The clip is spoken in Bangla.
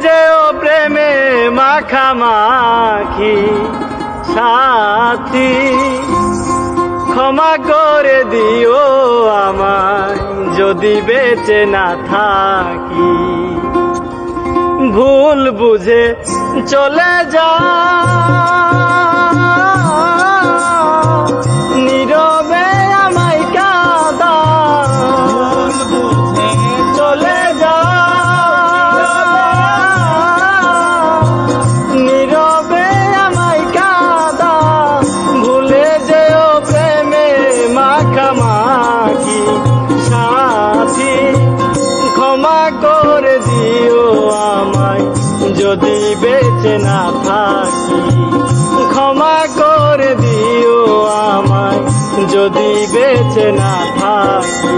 যেও প্রেমে মাখামাখি সাথী, ক্ষমা করে দিও আমায় যদি বেঁচে না থাকি। ভুল বুঝে চলে যা নীরবে আমায় কাঁদা, চলে যা নীরবে আমায় কাঁদা। ভুলে যেও প্রেমে মাখামাখি সাথী, ক্ষমা করে দিও আমায় যদি বেঁচে না থাকি। ক্ষমা করে দিও আমায় যদি বেঁচে না থাকি।